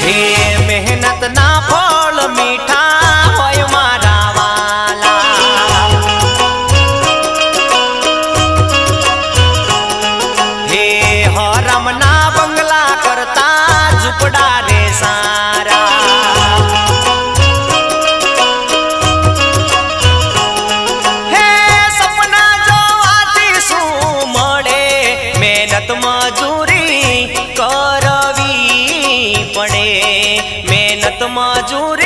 હે મહેનત ના ફળ મીઠા હોય મારા વાલા, હે હરામ ના બંગલા કરતા ઝૂંપડા રે સારા, હે સપના જોવાથી શું મળે, મહેનત મજૂરી કરવી પડે, મહેનત મજૂરી